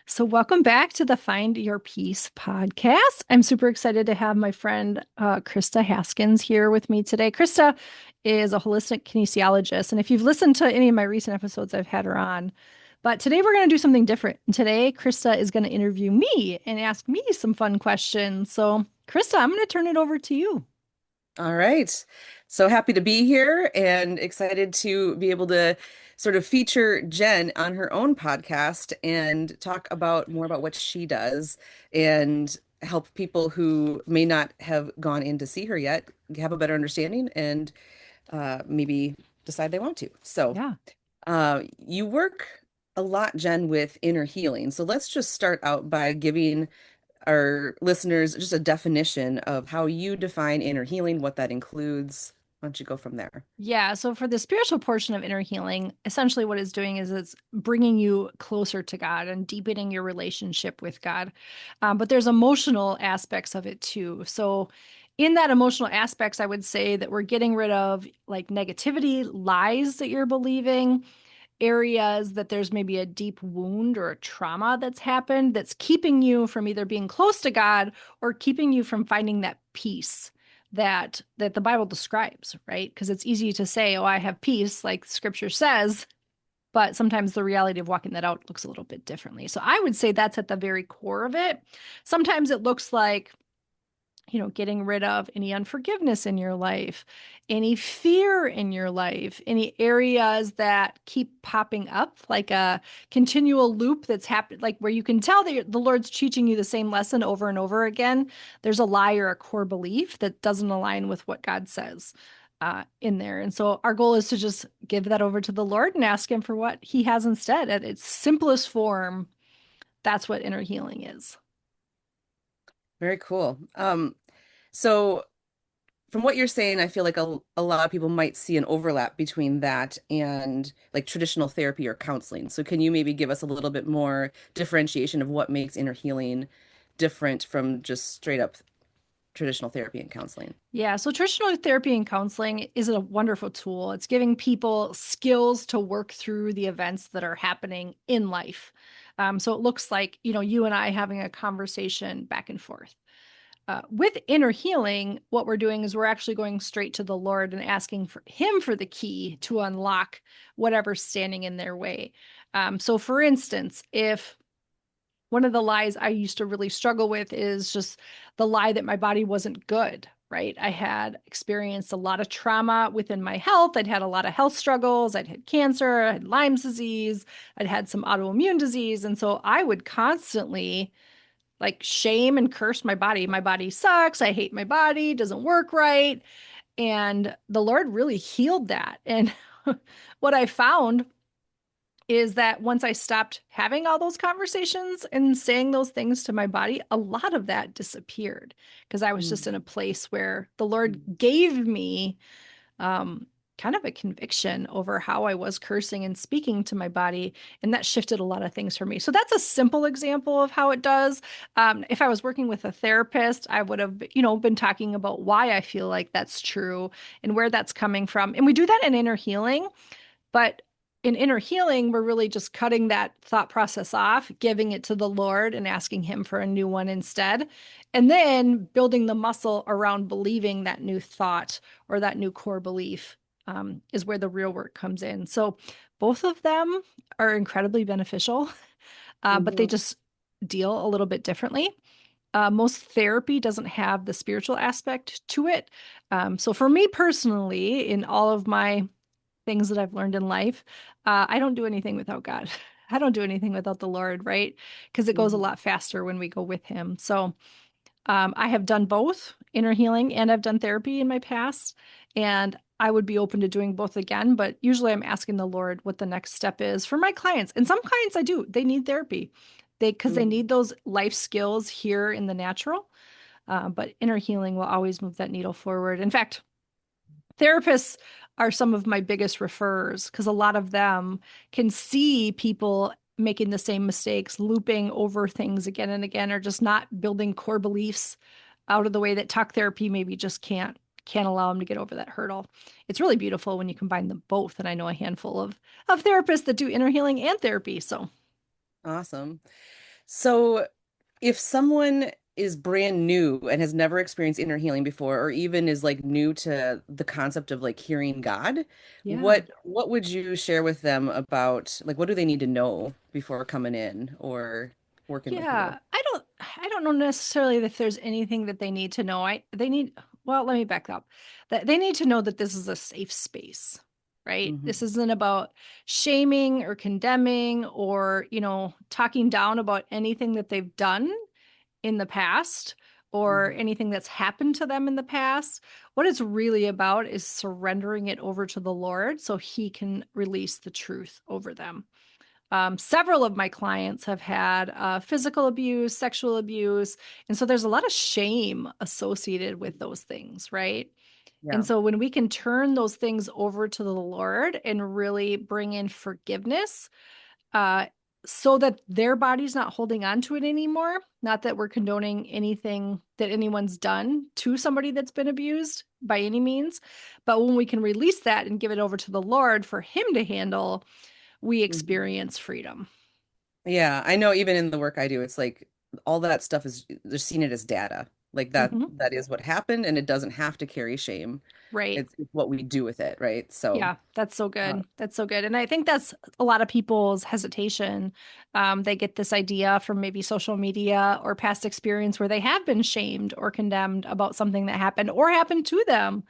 So, welcome back to the Find Your Peace podcast. I'm super excited to have my friend Krista Haskins here with me today. Krista is a holistic kinesiologist. And if you've listened to any of my recent episodes, I've had her on. But today we're going to do something different. And today, Krista is going to interview me and ask me some fun questions. So, Krista, I'm going to turn it over to you. All right. So happy to be here and excited to be able to sort of feature Jen on her own podcast and talk about more about what she does and help people who may not have gone in to see her yet have a better understanding and maybe decide they want to. So Yeah. you work a lot, Jen, with inner healing. So let's just start out by giving our listeners just a definition of how you define inner healing, what that includes. Why don't you go from there? Yeah. So for the spiritual portion of inner healing, essentially what it's doing is it's bringing you closer to God and deepening your relationship with God. But there's emotional aspects of it too. So in that emotional aspects, I would say that we're getting rid of like negativity, lies that you're believing, areas that there's maybe a deep wound or a trauma that's happened that's keeping you from either being close to God or keeping you from finding that peace that the Bible describes, right? Because it's easy to say, "Oh, I have peace," like scripture says, but sometimes the reality of walking that out looks a little bit differently. So I would say that's at the very core of it. Sometimes it looks like getting rid of any unforgiveness in your life, any fear in your life, any areas that keep popping up, like a continual loop that's happened, like where you can tell that the Lord's teaching you the same lesson over and over again. There's a lie or a core belief that doesn't align with what God says in there. And so our goal is to just give that over to the Lord and ask Him for what He has instead. At its simplest form, that's what inner healing is. Very cool. So from what you're saying, I feel like a lot of people might see an overlap between that and like traditional therapy or counseling. So can you maybe give us a little bit more differentiation of what makes inner healing different from just straight up traditional therapy and counseling? Yeah, so traditional therapy and counseling is a wonderful tool. It's giving people skills to work through the events that are happening in life. So it looks like, you and I having a conversation back and forth. With inner healing, what we're doing is we're actually going straight to the Lord and asking for Him for the key to unlock whatever's standing in their way. So, for instance, if one of the lies I used to really struggle with is just the lie that my body wasn't good, right? I had experienced a lot of trauma within my health. I'd had a lot of health struggles. I'd had cancer, I had Lyme's disease, I'd had some autoimmune disease. And so I would constantly like shame and curse my body. My body sucks. I hate my body, doesn't work right. And the Lord really healed that. And what I found is that once I stopped having all those conversations and saying those things to my body, a lot of that disappeared because I was just Mm. in a place where the Lord gave me um, kind of a conviction over how I was cursing and speaking to my body. And that shifted a lot of things for me. So that's a simple example of how it does. If I was working with a therapist, I would have, been talking about why I feel like that's true and where that's coming from. And we do that in inner healing. But in inner healing, we're really just cutting that thought process off, giving it to the Lord and asking Him for a new one instead. And then building the muscle around believing that new thought or that new core belief is where the real work comes in. So both of them are incredibly beneficial, but they Mhm. just deal a little bit differently. Most therapy doesn't have the spiritual aspect to it. So for me personally, in all of my things that I've learned in life. I don't do anything without God. I don't do anything without the Lord, right? Because it goes a Mhm. lot faster when we go with Him. So I have done both inner healing and I've done therapy in my past. And I would be open to doing both again, but usually I'm asking the Lord what the next step is for my clients. And some clients I do, they need therapy. Because they Mhm. need those life skills here in the natural. But inner healing will always move that needle forward. In fact, therapists are some of my biggest referrers because a lot of them can see people making the same mistakes, looping over things again and again, or just not building core beliefs out of the way that talk therapy maybe just can't allow them to get over that hurdle. It's really beautiful when you combine them both. And I know a handful of therapists that do inner healing and therapy. So Awesome. So, if someone is brand new and has never experienced inner healing before, or even is like new to the concept of like hearing God, Yeah. what would you share with them about like what do they need to know before coming in or working with you? Yeah, I don't know necessarily if there's anything that they need to know. They need, well, let me back up. That they need to know that this is a safe space, right? This Hmm. isn't about shaming or condemning or, talking down about anything that they've done in the past or Hmm. anything that's happened to them in the past. What it's really about is surrendering it over to the Lord so he can release the truth over them. Several of my clients have had physical abuse, sexual abuse. And so there's a lot of shame associated with those things, right? And Yeah. so when we can turn those things over to the Lord and really bring in forgiveness, uh, so that their body's not holding on to it anymore, not that we're condoning anything that anyone's done to somebody that's been abused by any means, but when we can release that and give it over to the Lord for Him to handle, we Hmm. experience freedom. Yeah, I know even in the work I do, it's like all that stuff is they're seeing it as data. Like Mhm. that is what happened and it doesn't have to carry shame. Right. It's what we do with it, right? So, Yeah, that's so uh, good. That's so good. And I think that's a lot of people's hesitation. They get this idea from maybe social media or past experience where they have been shamed or condemned about something that happened or happened to them.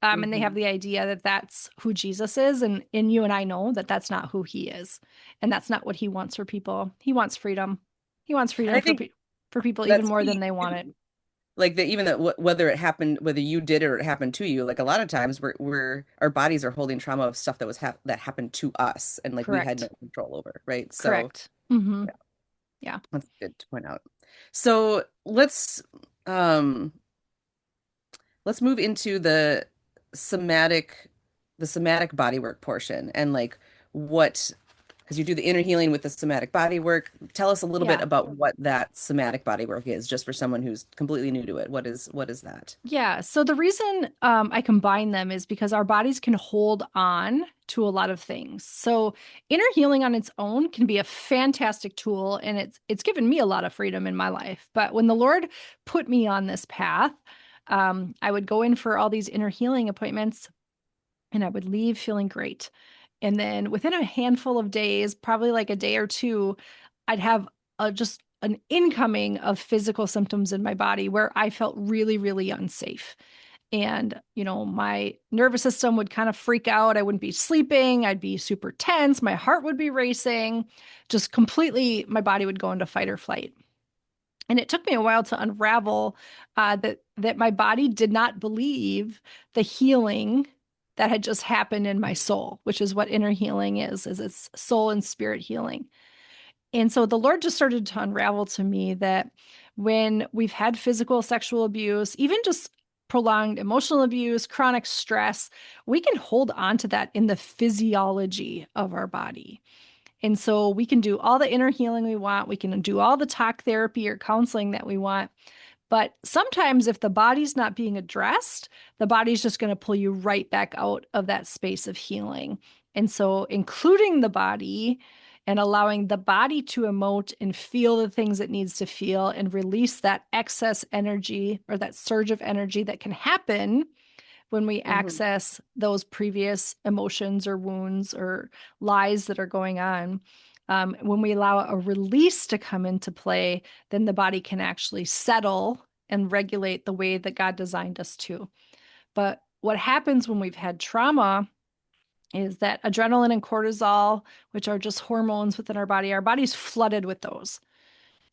And they have mhm. the idea that that's who Jesus is. And you and I know that that's not who he is. And that's not what he wants for people. He wants freedom. He wants And I freedom think for people even that's more than key they want it. too. Like that even that whether it happened whether you did it or it happened to you, like a lot of times we're our bodies are holding trauma of stuff that that happened to us and like we had no Correct. control over, right? So, Correct. Hmm. yeah, Yeah. that's good to point out. So, um let's move into somatic the somatic bodywork portion and like what because you do the inner healing with the somatic bodywork. Tell us a little bit Yeah. about what that somatic bodywork is, just for someone who's completely new to it. What is that? Yeah. So the reason I combine them is because our bodies can hold on to a lot of things. So inner healing on its own can be a fantastic tool, and it's given me a lot of freedom in my life. But when the Lord put me on this path, I would go in for all these inner healing appointments, and I would leave feeling great. And then within a handful of days, probably like a day or two, I'd have just an incoming of physical symptoms in my body where I felt really, really unsafe. And, my nervous system would kind of freak out. I wouldn't be sleeping. I'd be super tense. My heart would be racing. Just completely, my body would go into fight or flight. And it took me a while to unravel that my body did not believe the healing that had just happened in my soul, which is what inner healing is it's soul and spirit healing. And so the Lord just started to unravel to me that when we've had physical, sexual abuse, even just prolonged emotional abuse, chronic stress, we can hold on to that in the physiology of our body. And so we can do all the inner healing we want. We can do all the talk therapy or counseling that we want. But sometimes, if the body's not being addressed, the body's just going to pull you right back out of that space of healing. And so, including the body and allowing the body to emote and feel the things it needs to feel and release that excess energy or that surge of energy that can happen when we Hmm. access those previous emotions or wounds or lies that are going on. When we allow a release to come into play, then the body can actually settle and regulate the way that God designed us to. But what happens when we've had trauma is that adrenaline and cortisol, which are just hormones within our body's flooded with those.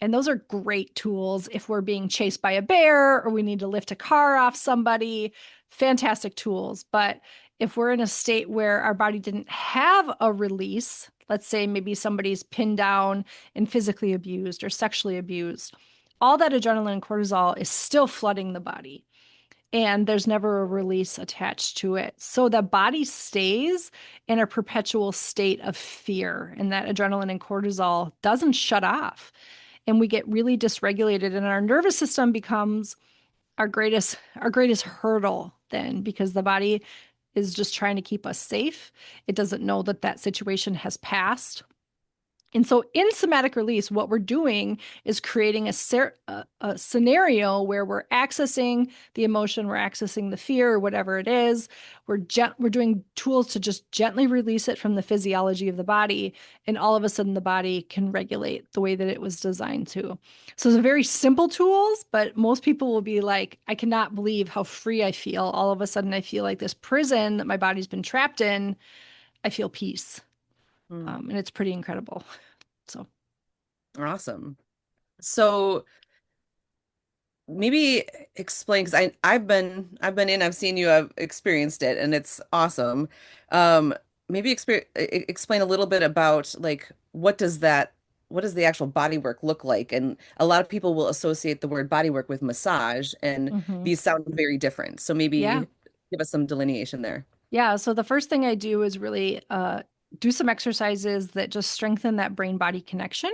And those are great tools if we're being chased by a bear or we need to lift a car off somebody. Fantastic tools. But if we're in a state where our body didn't have a release, let's say maybe somebody's pinned down and physically abused or sexually abused, all that adrenaline and cortisol is still flooding the body. And there's never a release attached to it. So the body stays in a perpetual state of fear, and that adrenaline and cortisol doesn't shut off and we get really dysregulated and our nervous system becomes our greatest hurdle then because the body is just trying to keep us safe. It doesn't know that that situation has passed And so in somatic release, what we're doing is creating a scenario where we're accessing the emotion, we're accessing the fear, or whatever it is. We're doing tools to just gently release it from the physiology of the body, and all of a sudden the body can regulate the way that it was designed to. So it's a very simple tools, but most people will be like, I cannot believe how free I feel. All of a sudden, I feel like this prison that my body's been trapped in. I feel peace, Mm, and it's pretty incredible. So. awesome. So maybe explain because I've been in, I've seen you, I've experienced it, and it's awesome. Um, maybe explain a little bit about like what does the actual body work look like? And a lot of people will associate the word body work with massage, and Mhm. these sound very different. So Yeah. maybe give us some delineation there. Yeah. So the first thing I do is really do some exercises that just strengthen that brain body connection.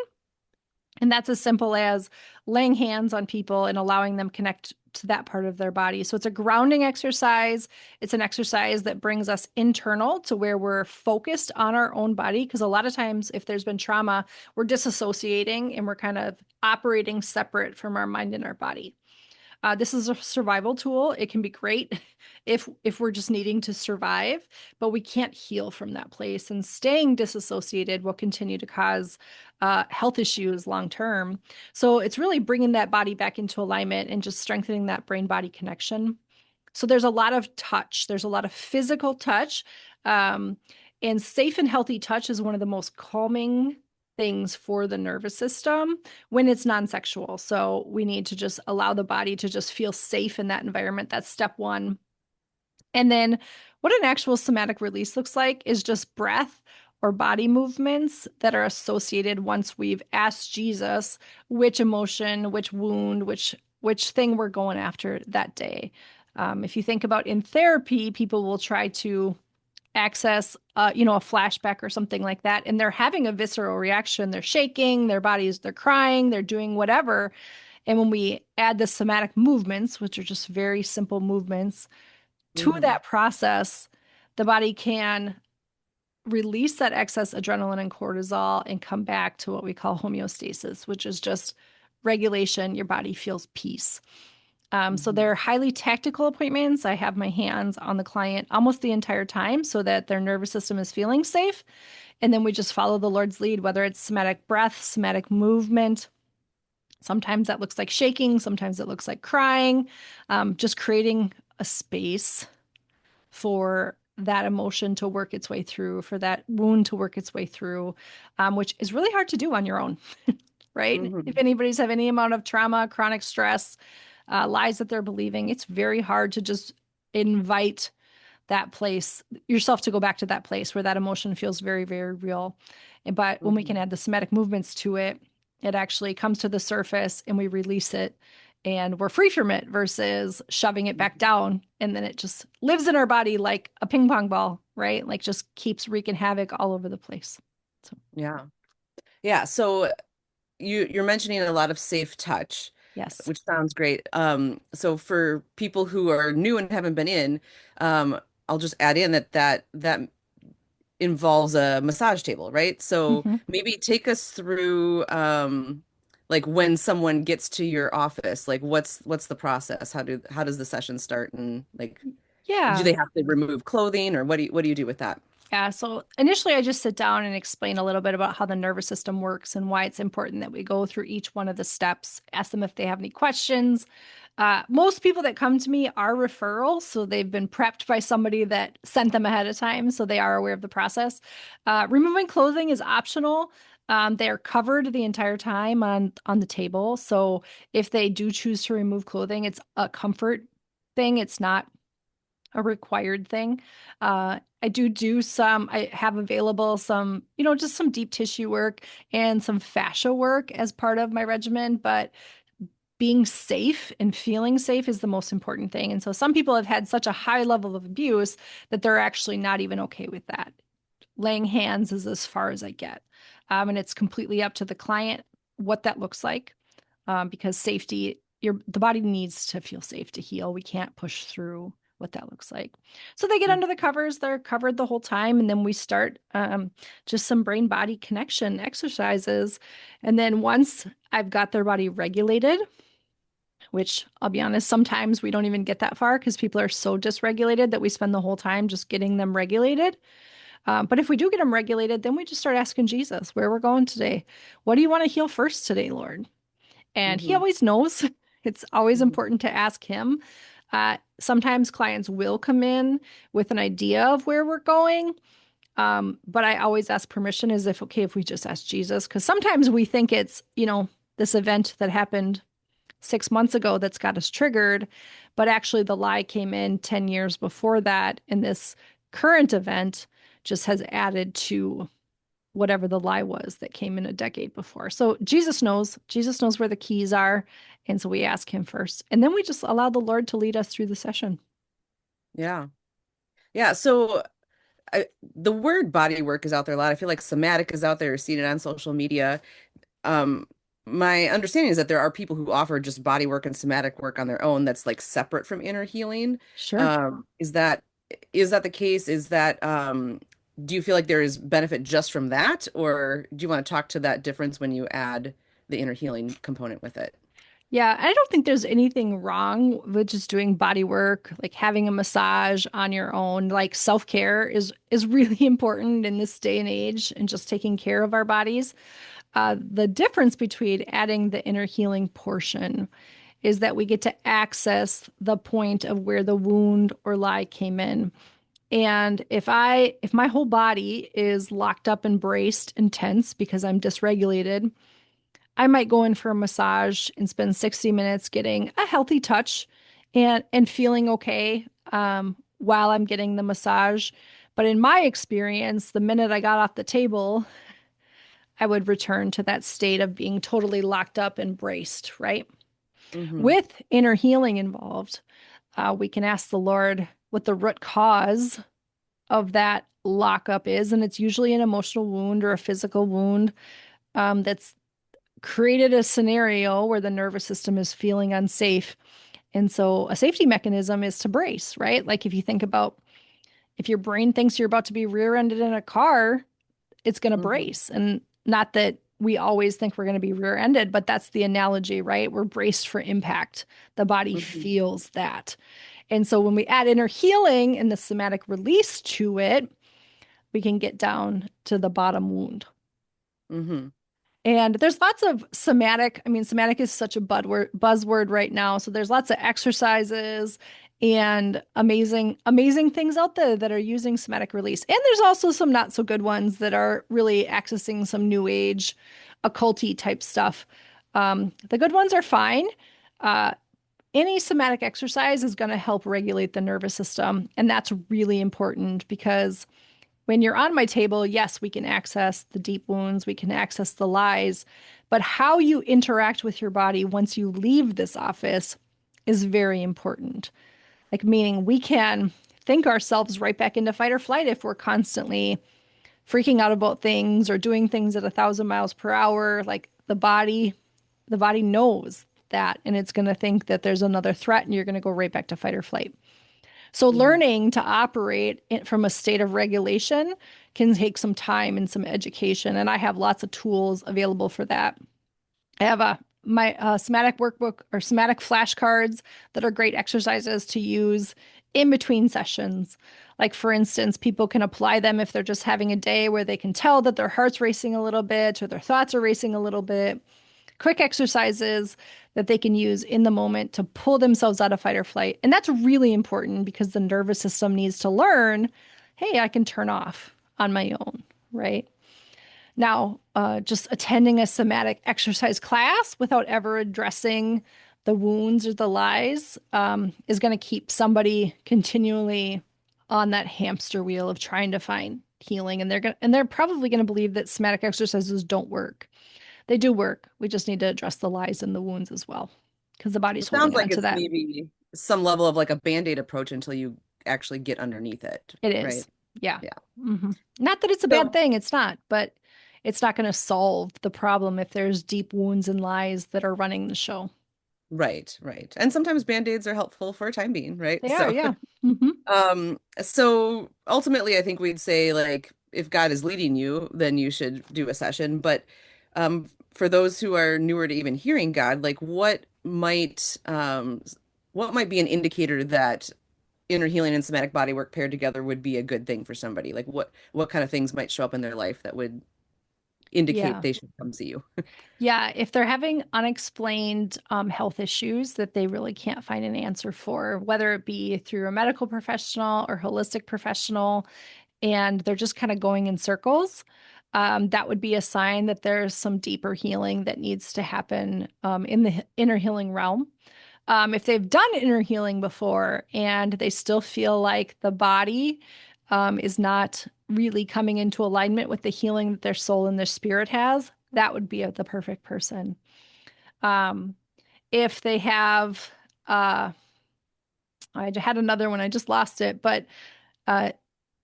And that's as simple as laying hands on people and allowing them connect to that part of their body. So it's a grounding exercise. It's an exercise that brings us internal to where we're focused on our own body. Because a lot of times, if there's been trauma, we're disassociating and we're kind of operating separate from our mind and our body. This is a survival tool. It can be great if we're just needing to survive, but we can't heal from that place. And staying disassociated will continue to cause health issues long term. So it's really bringing that body back into alignment and just strengthening that brain body connection. So there's a lot of touch. There's a lot of physical touch. Um, and safe and healthy touch is one of the most calming things for the nervous system when it's non-sexual. So we need to just allow the body to just feel safe in that environment. That's step one. And then what an actual somatic release looks like is just breath or body movements that are associated once we've asked Jesus which emotion, which wound, which thing we're going after that day. If you think about in therapy, people will try to access a flashback or something like that, and they're having a visceral reaction. They're shaking, their bodies, they're crying, they're doing whatever. And when we add the somatic movements, which are just very simple movements, to Hmm. that process, the body can release that excess adrenaline and cortisol and come back to what we call homeostasis, which is just regulation. Your body feels peace. So Hmm. they're highly tactical appointments. I have my hands on the client almost the entire time so that their nervous system is feeling safe. And then we just follow the Lord's lead, whether it's somatic breath, somatic movement. Sometimes that looks like shaking, sometimes it looks like crying, just creating a space for that emotion to work its way through, for that wound to work its way through, which is really hard to do on your own, right? If Hmm. anybody's have any amount of trauma, chronic stress, lies that they're believing, it's very hard to just invite that place, yourself to go back to that place where that emotion feels very, very real. But when we can Hmm. add the somatic movements to it, it actually comes to the surface and we release it and we're free from it versus shoving it back down. And then it just lives in our body like a ping pong ball, right? Like just keeps wreaking havoc all over the place. So, Yeah. Yeah. So you're mentioning a lot of safe touch, yes. which sounds great. So for people who are new and haven't been in, I'll just add in that involves a massage table, right? So Hmm. maybe take us through like when someone gets to your office, like what's the process? How does the session start? And like do Yeah. they have to remove clothing or what do you do with that? Yeah, so initially I just sit down and explain a little bit about how the nervous system works and why it's important that we go through each one of the steps, ask them if they have any questions. Most people that come to me are referrals, so they've been prepped by somebody that sent them ahead of time, so they are aware of the process. Removing clothing is optional. They are covered the entire time on the table, so if they do choose to remove clothing, it's a comfort thing. It's not a required thing. I have available some, just some deep tissue work and some fascia work as part of my regimen, but being safe and feeling safe is the most important thing. And so some people have had such a high level of abuse that they're actually not even okay with that. Laying hands is as far as I get. And it's completely up to the client what that looks like, because safety, the body needs to feel safe to heal. We can't push through what that looks like. So they get under the covers, they're covered the whole time. And then we start just some brain body connection exercises. And then once I've got their body regulated, which I'll be honest, sometimes we don't even get that far because people are so dysregulated that we spend the whole time just getting them regulated. But if we do get them regulated, then we just start asking Jesus where we're going today. What do you want to heal first today, Lord? And he Mm-hmm. always knows. It's always Hmm. important to ask him. Sometimes clients will come in with an idea of where we're going. But I always ask permission as if, okay, if we just ask Jesus, because sometimes we think it's, this event that happened 6 months ago that's got us triggered. But actually, the lie came in 10 years before that. And this current event just has added to whatever the lie was that came in a decade before. So Jesus knows where the keys are. And so we ask him first. And then we just allow the Lord to lead us through the session. Yeah. Yeah. So the word body work is out there a lot. I feel like somatic is out there, seeing it on social media. Um, my understanding is that there are people who offer just body work and somatic work on their own that's like separate from inner healing. Sure. Is that the case? Do you feel like there is benefit just from that, or do you want to talk to that difference when you add the inner healing component with it? Yeah, I don't think there's anything wrong with just doing body work, like having a massage on your own. Like self-care is really important in this day and age, and just taking care of our bodies. The difference between adding the inner healing portion is that we get to access the point of where the wound or lie came in. And if my whole body is locked up and braced and tense because I'm dysregulated, I might go in for a massage and spend 60 minutes getting a healthy touch and feeling okay while I'm getting the massage. But in my experience, the minute I got off the table, I would return to that state of being totally locked up and braced, right? Mm-hmm. With inner healing involved, we can ask the Lord what the root cause of that lockup is. And it's usually an emotional wound or a physical wound that's created a scenario where the nervous system is feeling unsafe. And so a safety mechanism is to brace, right? Like if you think about if your brain thinks you're about to be rear-ended in a car, it's going to Mm-hmm. brace. And not that we always think we're going to be rear-ended, but that's the analogy, right? We're braced for impact. The body Mm-hmm. feels that. And so when we add inner healing and the somatic release to it, we can get down to the bottom wound. Mm-hmm. And there's lots of somatic. I mean, somatic is such a buzzword right now. So there's lots of exercises and amazing things out there that are using somatic release. And there's also some not so good ones that are really accessing some new age, occulty type stuff. The good ones are fine. Uh, any somatic exercise is going to help regulate the nervous system. And that's really important because when you're on my table, yes, we can access the deep wounds, we can access the lies, but how you interact with your body once you leave this office is very important. Like, meaning we can think ourselves right back into fight or flight if we're constantly freaking out about things or doing things at 1,000 miles per hour. Like the body knows that, and it's going to think that there's another threat, and you're going to go right back to fight or flight. So Mm-hmm. learning to operate from a state of regulation can take some time and some education, and I have lots of tools available for that. I have my somatic workbook or somatic flashcards that are great exercises to use in between sessions. Like for instance, people can apply them if they're just having a day where they can tell that their heart's racing a little bit or their thoughts are racing a little bit. Quick exercises that they can use in the moment to pull themselves out of fight or flight. And that's really important because the nervous system needs to learn, hey, I can turn off on my own, right? Now, just attending a somatic exercise class without ever addressing the wounds or the lies is going to keep somebody continually on that hamster wheel of trying to find healing, and they're probably going to believe that somatic exercises don't work. They do work. We just need to address the lies and the wounds as well because the body's It sounds holding like on to it's that. maybe some level of like a band-aid approach until you actually get underneath it, It right? is. Yeah. Yeah. Not that it's a bad So, thing. It's not, but it's not going to solve the problem if there's deep wounds and lies that are running the show. Right, right. And sometimes band-aids are helpful for a time being, right? They are, So, yeah. Hmm. so ultimately I think we'd say like if God is leading you, then you should do a session. But for those who are newer to even hearing God, like what might be an indicator that inner healing and somatic body work paired together would be a good thing for somebody? Like what kind of things might show up in their life that would indicate Yeah. they should come see you? Yeah, if they're having unexplained health issues that they really can't find an answer for, whether it be through a medical professional or holistic professional, and they're just kind of going in circles, that would be a sign that there's some deeper healing that needs to happen in the inner healing realm. If they've done inner healing before and they still feel like the body is not really coming into alignment with the healing that their soul and their spirit has, that would be the perfect person. Um, if they have, uh, I had another one, I just lost it, but uh,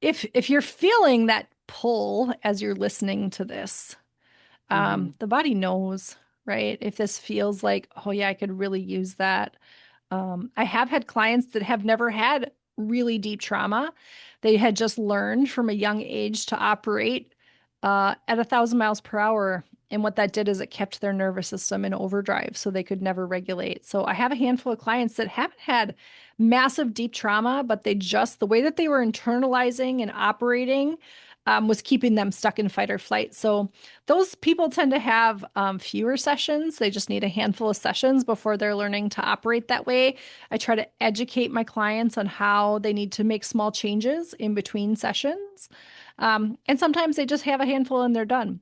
if you're feeling that pull as you're listening to this, Hmm. the body knows, right? If this feels like, oh yeah, I could really use that. I have had clients that have never had really deep trauma. They had just learned from a young age to operate at 1,000 miles per hour. And what that did is it kept their nervous system in overdrive so they could never regulate. So I have a handful of clients that haven't had massive deep trauma, but the way that they were internalizing and operating was keeping them stuck in fight or flight. So those people tend to have fewer sessions. They just need a handful of sessions before they're learning to operate that way. I try to educate my clients on how they need to make small changes in between sessions. And sometimes they just have a handful and they're done.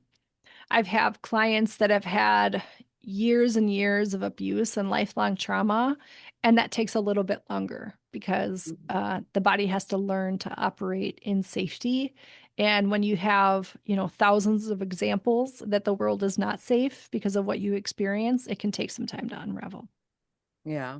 I've have clients that have had years and years of abuse and lifelong trauma, and that takes a little bit longer because the body has to learn to operate in safety. And when you have, thousands of examples that the world is not safe because of what you experience, it can take some time to unravel. Yeah.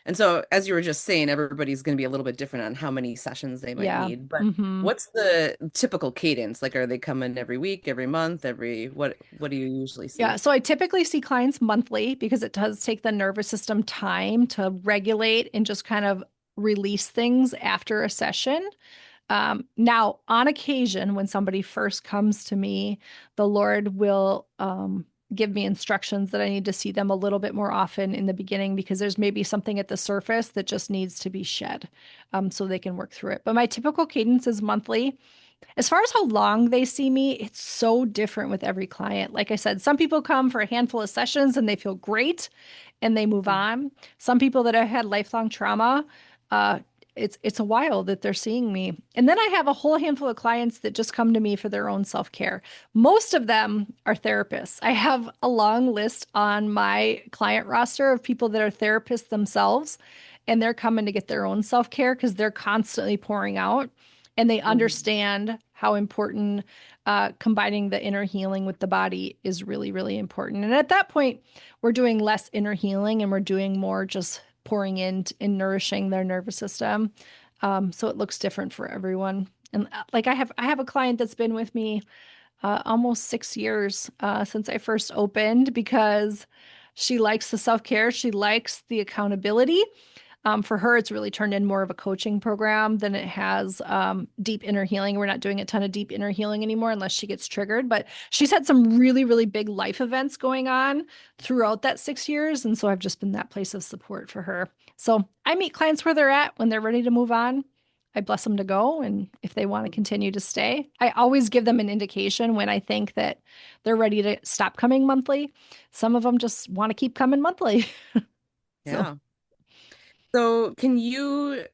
And so, as you were just saying, everybody's going to be a little bit different on how many sessions they might Yeah. need. But Hmm. what's the typical cadence? Like, are they coming every week, every month, what do you usually Yeah, see? so I typically see clients monthly because it does take the nervous system time to regulate and just kind of release things after a session. Now, on occasion, when somebody first comes to me, the Lord will give me instructions that I need to see them a little bit more often in the beginning because there's maybe something at the surface that just needs to be shed so they can work through it. But my typical cadence is monthly. As far as how long they see me, it's so different with every client. Like I said, some people come for a handful of sessions and they feel great and they move on. Some people that have had lifelong trauma, uh, it's a while that they're seeing me. And then I have a whole handful of clients that just come to me for their own self-care. Most of them are therapists. I have a long list on my client roster of people that are therapists themselves, and they're coming to get their own self-care because they're constantly pouring out and they Mhm. understand how important combining the inner healing with the body is really, really important. And at that point, we're doing less inner healing and we're doing more just pouring in nourishing their nervous system. So it looks different for everyone. And like I have a client that's been with me almost 6 years since I first opened because she likes the self care, she likes the accountability. For her, it's really turned in more of a coaching program than it has deep inner healing. We're not doing a ton of deep inner healing anymore unless she gets triggered. But she's had some really, really big life events going on throughout that 6 years. And so I've just been that place of support for her. So I meet clients where they're at when they're ready to move on. I bless them to go. And if they want to continue to stay, I always give them an indication when I think that they're ready to stop coming monthly. Some of them just want to keep coming monthly. So, Yeah. So, can you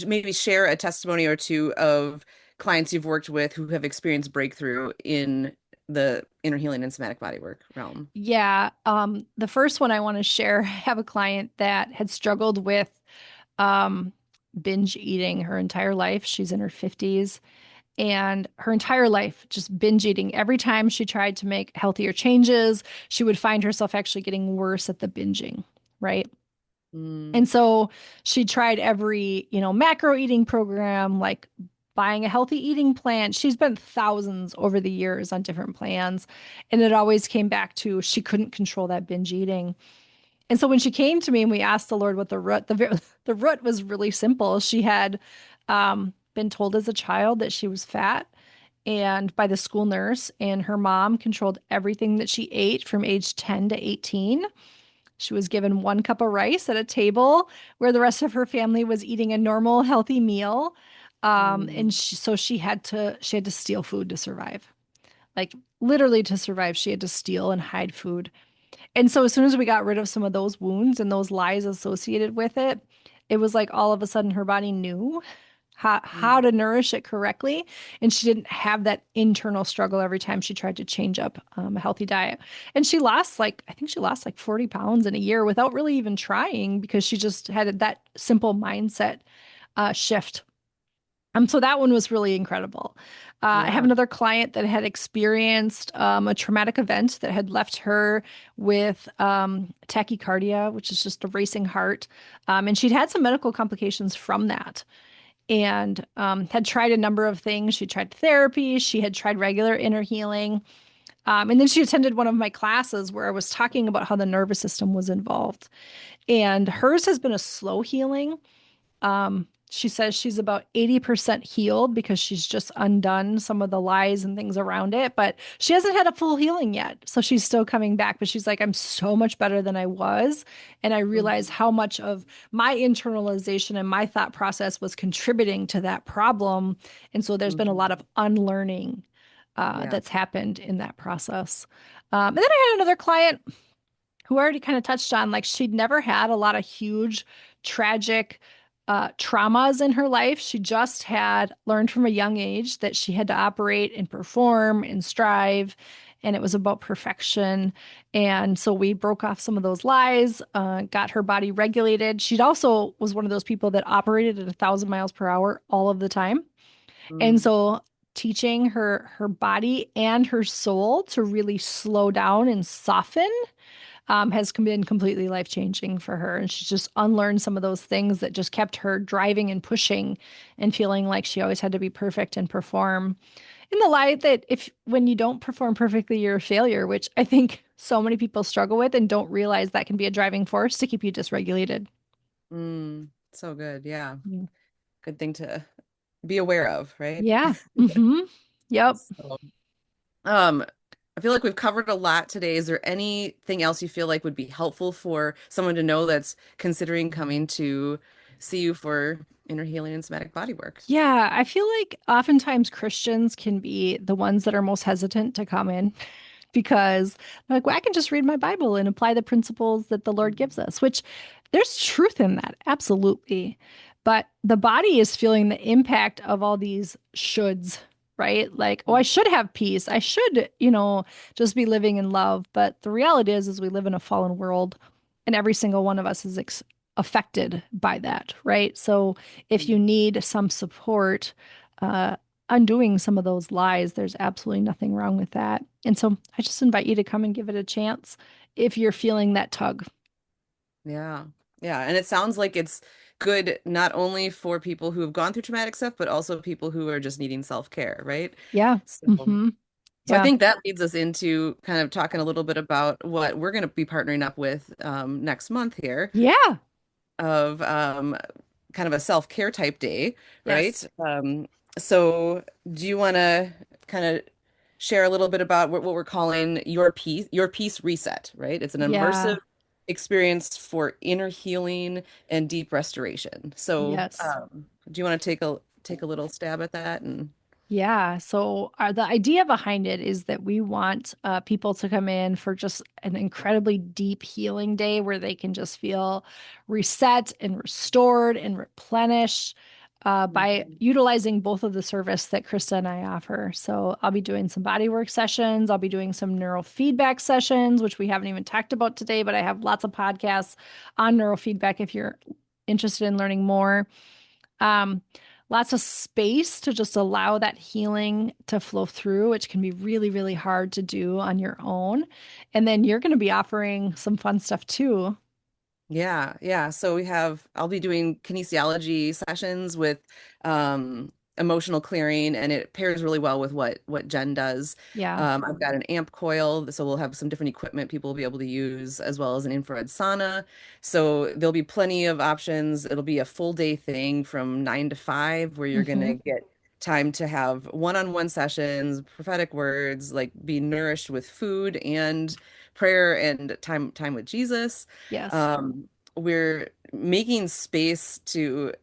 maybe share a testimony or two of clients you've worked with who have experienced breakthrough in the inner healing and somatic bodywork realm? yeah, the first one I want to share, I have a client that had struggled with um, binge eating her entire life. She's in her 50s and her entire life just binge eating. Every time she tried to make healthier changes, she would find herself actually getting worse at the binging, right? Mm, And so she tried every, macro eating program, like buying a healthy eating plan. She's spent thousands over the years on different plans, and it always came back to she couldn't control that binge eating. And so when she came to me and we asked the Lord what the root was really simple. She had been told as a child that she was fat and by the school nurse, and her mom controlled everything that she ate from age 10 to 18. She was given 1 cup of rice at a table where the rest of her family was eating a normal, healthy meal. Mm, So she had to steal food to survive. Like literally to survive, she had to steal and hide food. And so as soon as we got rid of some of those wounds and those lies associated with it, it was like all of a sudden her body knew how mm, to nourish it correctly. And she didn't have that internal struggle every time she tried to change up a healthy diet. And I think she lost like 40 pounds in a year without really even trying because she just had that simple mindset shift. So that one was really incredible. I have yeah. another client that had experienced a traumatic event that had left her with tachycardia, which is just a racing heart. And she'd had some medical complications from that and had tried a number of things. She tried therapy, she had tried regular inner healing. And then she attended one of my classes where I was talking about how the nervous system was involved. And hers has been a slow healing. She says she's about 80% healed because she's just undone some of the lies and things around it, but she hasn't had a full healing yet. So she's still coming back, but she's like, I'm so much better than I was. And I realize Mhm. how much of my internalization and my thought process was contributing to that problem. And so there's been a lot Mhm. of unlearning Yeah. that's happened in that process. And then I had another client who already kind of touched on like she'd never had a lot of huge tragic traumas in her life. She just had learned from a young age that she had to operate and perform and strive, and it was about perfection. And so we broke off some of those lies, got her body regulated. She also was one of those people that operated at 1,000 miles per hour all of the time. And Mm, so teaching her body and her soul to really slow down and soften has been completely life changing for her. And she's just unlearned some of those things that just kept her driving and pushing and feeling like she always had to be perfect and perform in the light that if when you don't perform perfectly, you're a failure, which I think so many people struggle with and don't realize that can be a driving force to keep you dysregulated. so good. Yeah. Yeah. Good thing to be aware of, right? Yeah. Mm-hmm. Yep. So, um, I feel like we've covered a lot today. Is there anything else you feel like would be helpful for someone to know that's considering coming to see you for inner healing and somatic body work? Yeah, I feel like oftentimes Christians can be the ones that are most hesitant to come in because like, well, I can just read my Bible and apply the principles that the Lord gives us, which there's truth in that, absolutely. But the body is feeling the impact of all these shoulds, right? Like, oh, I should have peace. I should, just be living in love. But the reality is we live in a fallen world, and every single one of us is affected by that, right? So if you need some support, uh, undoing some of those lies, there's absolutely nothing wrong with that. And so I just invite you to come and give it a chance if you're feeling that tug. Yeah. Yeah. And it sounds like it's good not only for people who have gone through traumatic stuff, but also people who are just needing self-care, right? Yeah. So, Hmm. so I Yeah. think that leads us into kind of talking a little bit about what we're going to be partnering up with next month here Yeah. of kind of a self-care type day, right? Yes. So do you want to kind of share a little bit about what we're calling your peace reset, right? It's an immersive Yeah. experience for inner healing and deep restoration. So Yes. do you want to take a little stab at that? And Yeah. So the idea behind it is that we want people to come in for just an incredibly deep healing day where they can just feel reset and restored and replenished by Mhm. utilizing both of the service that Krista and I offer. So I'll be doing some bodywork sessions. I'll be doing some neurofeedback sessions, which we haven't even talked about today, but I have lots of podcasts on neurofeedback if you're interested in learning more. Um, Lots of space to just allow that healing to flow through, which can be really, really hard to do on your own. And then you're going to be offering some fun stuff too. Yeah, yeah. So I'll be doing kinesiology sessions with emotional clearing, and it pairs really well with what Jen does. Yeah. I've got an amp coil, so we'll have some different equipment people will be able to use, as well as an infrared sauna. So there'll be plenty of options. It'll be a full day thing from 9 to 5, where you're Hmm. gonna get time to have one-on-one sessions, prophetic words, like be nourished with food and prayer and time with Jesus. Yes. We're making space to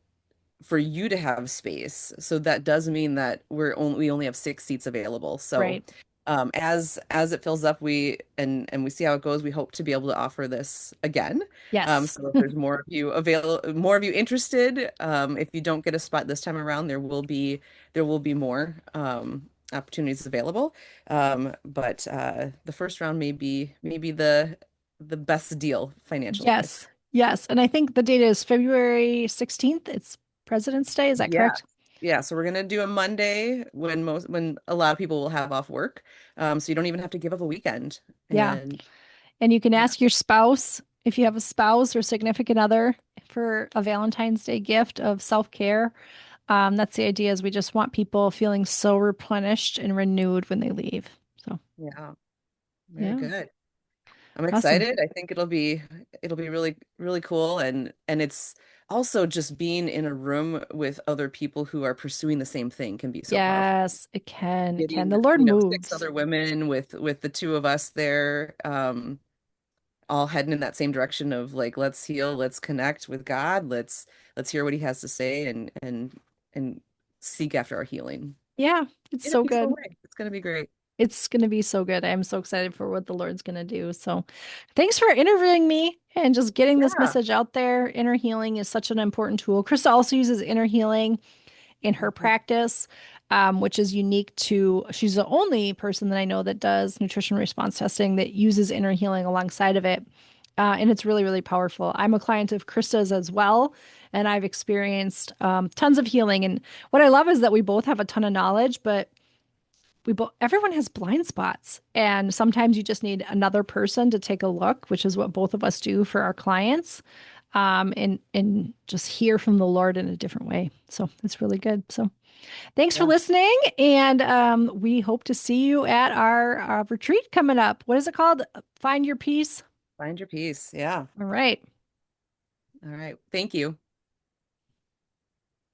for you to have space. So that does mean that we only have 6 seats available. So Right. as it fills up, we we see how it goes, we hope to be able to offer this again. Yes. So if there's more of you interested, if you don't get a spot this time around, there will be more opportunities available. But the first round may be the best deal financial wise. Yes. Yes. And I think the date is February 16th. It's President's Day. Is that Yeah. correct? Yeah, so we're gonna do a Monday when a lot of people will have off work. So you don't even have to give up a weekend. Yeah. And And you can yeah, ask your spouse if you have a spouse or significant other for a Valentine's Day gift of self-care. That's the idea is we just want people feeling so replenished and renewed when they leave. So, yeah, very yeah. good. I'm Awesome. excited. I think it'll be really really cool, and it's also just being in a room with other people who are pursuing the same thing can be so powerful. Yes, it can. It can. Getting, The Lord 6 moves. other women with the two of us there, all heading in that same direction of like, let's heal, let's connect with God, let's hear what he has to say and seek after our healing Yeah, it's in a so peaceful good. way. It's gonna be great. It's going to be so good. I'm so excited for what the Lord's going to do. So, thanks for interviewing me and just getting this Yeah. message out there. Inner healing is such an important tool. Krista also uses inner healing in her Mhm. practice, which is unique to, she's the only person that I know that does nutrition response testing that uses inner healing alongside of it. And it's really, really powerful. I'm a client of Krista's as well, and I've experienced tons of healing. And what I love is that we both have a ton of knowledge, but everyone has blind spots. And sometimes you just need another person to take a look, which is what both of us do for our clients, and just hear from the Lord in a different way. So it's really good. So thanks for Yeah. listening. And we hope to see you at our retreat coming up. What is it called? Find Your Peace. Find your peace. Yeah. All right. All right. Thank you.